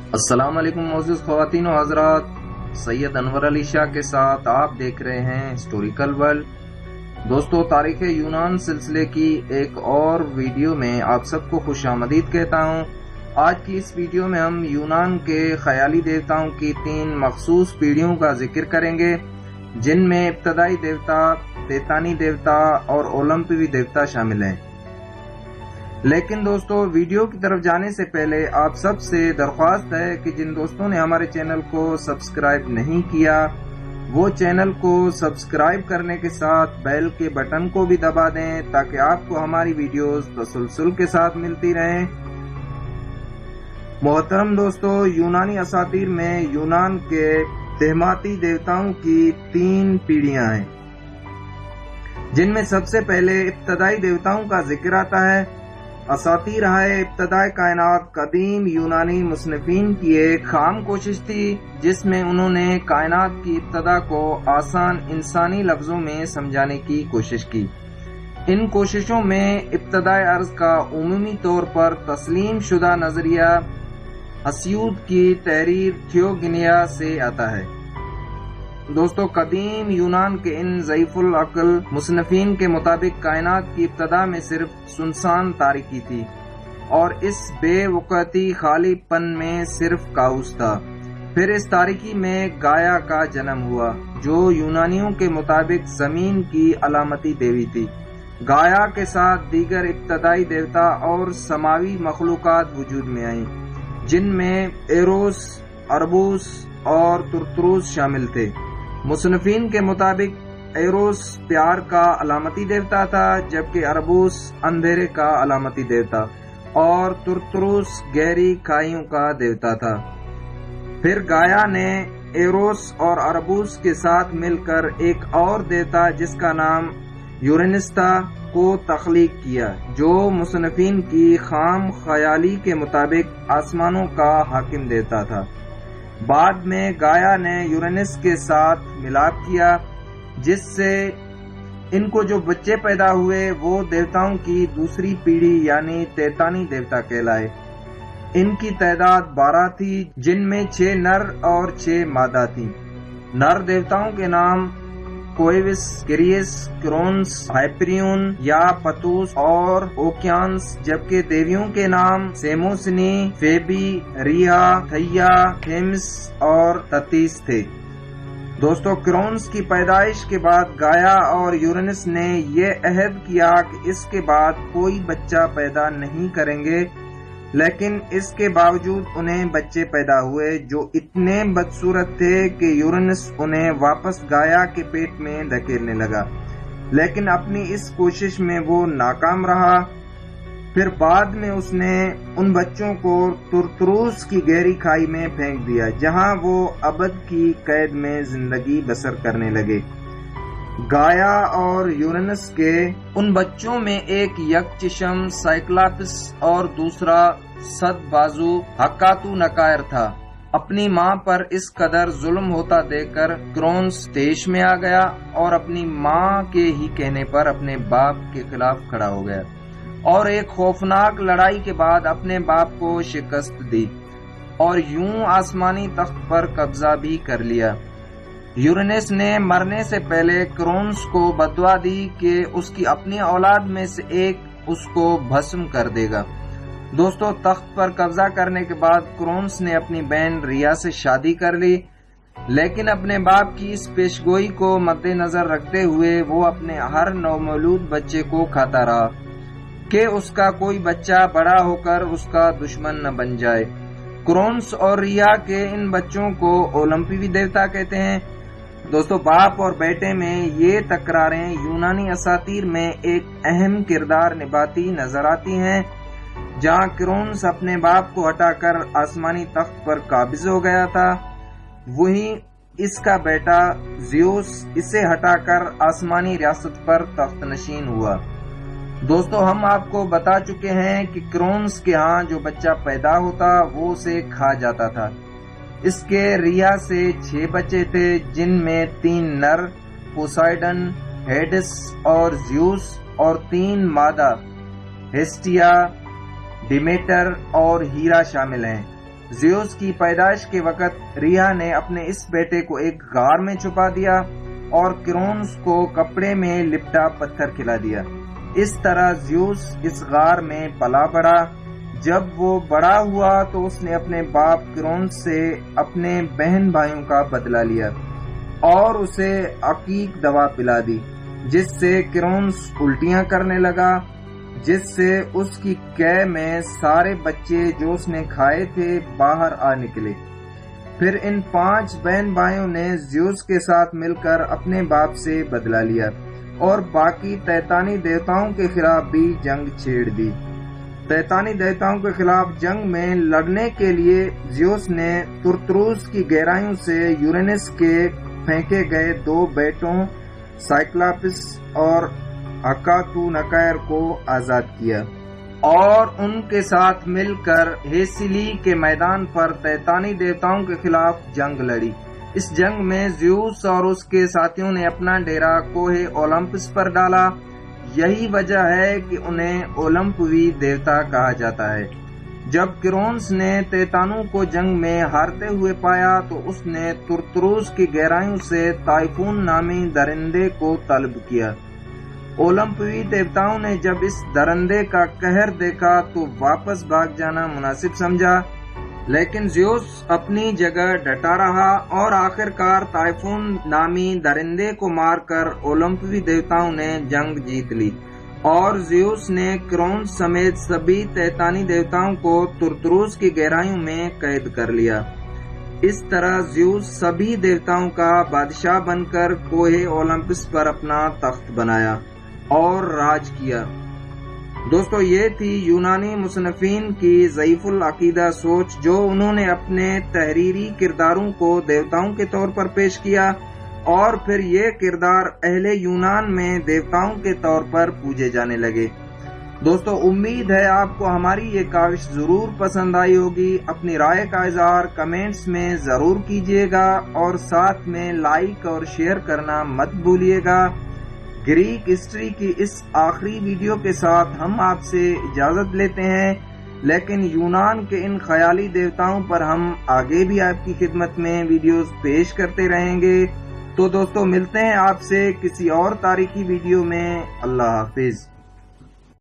السلام علیکم معزز خواتین و حضرات، سید انور علی شاہ کے ساتھ آپ دیکھ رہے ہیں ہسٹوریکل ورلڈ۔ دوستو، تاریخ یونان سلسلے کی ایک اور ویڈیو میں آپ سب کو خوش آمدید کہتا ہوں۔ آج کی اس ویڈیو میں ہم یونان کے خیالی دیوتاؤں کی 3 مخصوص پیڑھیوں کا ذکر کریں گے، جن میں ابتدائی دیوتا، تیتانی دیوتا اور اولمپوی دیوتا شامل ہیں۔ لیکن دوستو، ویڈیو کی طرف جانے سے پہلے آپ سب سے درخواست ہے کہ جن دوستوں نے ہمارے چینل کو سبسکرائب نہیں کیا وہ چینل کو سبسکرائب کرنے کے ساتھ بیل کے بٹن کو بھی دبا دیں تاکہ آپ کو ہماری ویڈیوز تسلسل کے ساتھ ملتی رہیں۔ محترم دوستو، یونانی اساطیر میں یونان کے تہماتی دیوتاؤں کی 3 پیڑھیاں ہیں، جن میں سب سے پہلے ابتدائی دیوتاؤں کا ذکر آتا ہے۔ اساطیر ابتدائے کائنات قدیم یونانی مصنفین کی ایک خام کوشش تھی جس میں انہوں نے کائنات کی ابتدا کو آسان انسانی لفظوں میں سمجھانے کی کوشش کی۔ ان کوششوں میں ابتدائے ارض کا عمومی طور پر تسلیم شدہ نظریہ ہسیود کی تحریر تھیوگنیا سے آتا ہے۔ دوستو، قدیم یونان کے ان ضعیف العقل مصنفین کے مطابق کائنات کی ابتدا میں صرف سنسان تاریکی تھی اور اس بے وقعتی خالی پن میں صرف کاؤس تھا۔ پھر اس تاریکی میں گایا کا جنم ہوا، جو یونانیوں کے مطابق زمین کی علامتی دیوی تھی۔ گایا کے ساتھ دیگر ابتدائی دیوتا اور سماوی مخلوقات وجود میں آئیں، جن میں ایروس، اربوس اور ترتروس شامل تھے۔ مصنفین کے مطابق ایروس پیار کا علامتی دیوتا تھا، جبکہ اربوس اندھیرے کا علامتی دیوتا اور ترتروس گہری کھائیوں کا دیوتا تھا۔ پھر گایا نے ایروس اور اربوس کے ساتھ مل کر ایک اور دیوتا جس کا نام یورینس تھا کو تخلیق کیا، جو مصنفین کی خام خیالی کے مطابق آسمانوں کا حاکم دیوتا تھا۔ بعد میں گایا نے یورینس کے ساتھ ملاپ کیا، جس سے ان کو جو بچے پیدا ہوئے وہ دیوتاؤں کی دوسری پیڑھی یعنی تیتانی دیوتا کہلائے۔ ان کی تعداد 12 تھی، جن میں 6 نر اور 6 مادہ تھی۔ نر دیوتاؤں کے نام کوئیوس، کیریس، کرونس، ہائپریون یا پتوس اور اوکیانس، جبکہ دیویوں کے نام سیموسنی، فیبی، ریہا، تھیا، تھیمس اور تتیس تھے۔ دوستو، کرونس کی پیدائش کے بعد گایا اور یورینس نے یہ عہد کیا کہ اس کے بعد کوئی بچہ پیدا نہیں کریں گے، لیکن اس کے باوجود انہیں بچے پیدا ہوئے جو اتنے بدصورت تھے کہ یورینس انہیں واپس گایا کے پیٹ میں دھکیلنے لگا، لیکن اپنی اس کوشش میں وہ ناکام رہا۔ پھر بعد میں اس نے ان بچوں کو ترتروس کی گہری کھائی میں پھینک دیا، جہاں وہ ابد کی قید میں زندگی بسر کرنے لگے۔ گایا اور یورینس کے ان بچوں میں ایک یک چشم سائیکلاپس اور دوسرا 100 بازو ہکاتو نکائر تھا۔ اپنی ماں پر اس قدر ظلم ہوتا دیکھ کر کرونس طیش میں آ گیا اور اپنی ماں کے ہی کہنے پر اپنے باپ کے خلاف کھڑا ہو گیا اور ایک خوفناک لڑائی کے بعد اپنے باپ کو شکست دی اور یوں آسمانی تخت پر قبضہ بھی کر لیا۔ یورینس نے مرنے سے پہلے کرونس کو بددعا دی کہ اس کی اپنی اولاد میں سے ایک اس کو بھسم کر دے گا۔ دوستو، تخت پر قبضہ کرنے کے بعد کرونس نے اپنی بہن ریا سے شادی کر لی، لیکن اپنے باپ کی اس پیشگوئی کو مد نظر رکھتے ہوئے وہ اپنے ہر نومولود بچے کو کھاتا رہا کہ اس کا کوئی بچہ بڑا ہو کر اس کا دشمن نہ بن جائے۔ کرونس اور ریا کے ان بچوں کو اولمپوی دیوتا کہتے ہیں۔ دوستو، باپ اور بیٹے میں یہ تکراریں یونانی اساطیر میں ایک اہم کردار نبھاتی نظر آتی ہیں۔ جہاں کرونس اپنے باپ کو ہٹا کر آسمانی تخت پر قابض ہو گیا تھا، وہیں اس کا بیٹا زیوس اسے ہٹا کر آسمانی ریاست پر تخت نشین ہوا۔ دوستو، ہم آپ کو بتا چکے ہیں کہ کرونس کے ہاں جو بچہ پیدا ہوتا وہ اسے کھا جاتا تھا۔ اس کے ریا سے 6 بچے تھے، جن میں 3 نر پوسائڈن، ہیڈس اور زیوس، اور 3 مادہ ہیسٹیا، ڈیمیٹر اور ہیرا شامل ہیں۔ زیوس کی پیدائش کے وقت ریہ نے اپنے اس بیٹے کو ایک غار میں چھپا دیا اور کرونس کو کپڑے میں لپٹا پتھر کھلا دیا۔ اس طرح زیوس اس غار میں پلا بڑھا۔ جب وہ بڑا ہوا تو اس نے اپنے باپ کرونس سے اپنے بہن بھائیوں کا بدلہ لیا اور اسے عقیق دوا پلا دی، جس سے کرونس الٹیاں کرنے لگا، جس سے اس کی قے میں سارے بچے جو اس نے کھائے تھے باہر آ نکلے۔ پھر ان 5 بہن بھائیوں نے زیوس کے ساتھ مل کر اپنے باپ سے بدلہ لیا اور باقی تیتانی دیوتاؤں کے خلاف بھی جنگ چھیڑ دی۔ تیتانی دیوتاؤں کے خلاف جنگ میں لڑنے کے لیے زیوس نے ترتروس کی گہرائیوں سے یورینس کے پھینکے گئے 2 بیٹوں سائکلاپس اور اکاتونکیر کو آزاد کیا اور ان کے ساتھ مل کر ہیسیلی کے میدان پر تیتانی دیوتاؤں کے خلاف جنگ لڑی۔ اس جنگ میں زیوس اور اس کے ساتھیوں نے اپنا ڈیرا کوہ اولمپس پر ڈالا۔ یہی وجہ ہے کہ انہیں اولمپوی دیوتا کہا جاتا ہے۔ جب کرونس نے تیتانوں کو جنگ میں ہارتے ہوئے پایا تو اس نے ترتروس کی گہرائیوں سے تائفون نامی درندے کو طلب کیا۔ اولمپوی دیوتاؤں نے جب اس درندے کا قہر دیکھا تو واپس بھاگ جانا مناسب سمجھا، لیکن زیوس اپنی جگہ ڈٹا رہا اور آخرکار تائفون نامی درندے کو مار کر اولمپوی دیوتاؤں نے جنگ جیت لی اور زیوس نے کرونس سمیت سبھی تیتانی دیوتاؤں کو ترتروس کی گہرائیوں میں قید کر لیا۔ اس طرح زیوس سبھی دیوتاؤں کا بادشاہ بن کر کوہ اولمپس پر اپنا تخت بنایا اور راج کیا۔ دوستو، یہ تھی یونانی مصنفین کی ضعیف العقیدہ سوچ، جو انہوں نے اپنے تحریری کرداروں کو دیوتاؤں کے طور پر پیش کیا اور پھر یہ کردار اہل یونان میں دیوتاؤں کے طور پر پوجے جانے لگے۔ دوستو، امید ہے آپ کو ہماری یہ کاوش ضرور پسند آئی ہوگی۔ اپنی رائے کا اظہار کمنٹس میں ضرور کیجیے گا اور ساتھ میں لائک اور شیئر کرنا مت بھولیے گا۔ گریک ہسٹری کی اس آخری ویڈیو کے ساتھ ہم آپ سے اجازت لیتے ہیں، لیکن یونان کے ان خیالی دیوتاؤں پر ہم آگے بھی آپ کی خدمت میں ویڈیوز پیش کرتے رہیں گے۔ تو دوستو، ملتے ہیں آپ سے کسی اور تاریخی ویڈیو میں۔ اللہ حافظ۔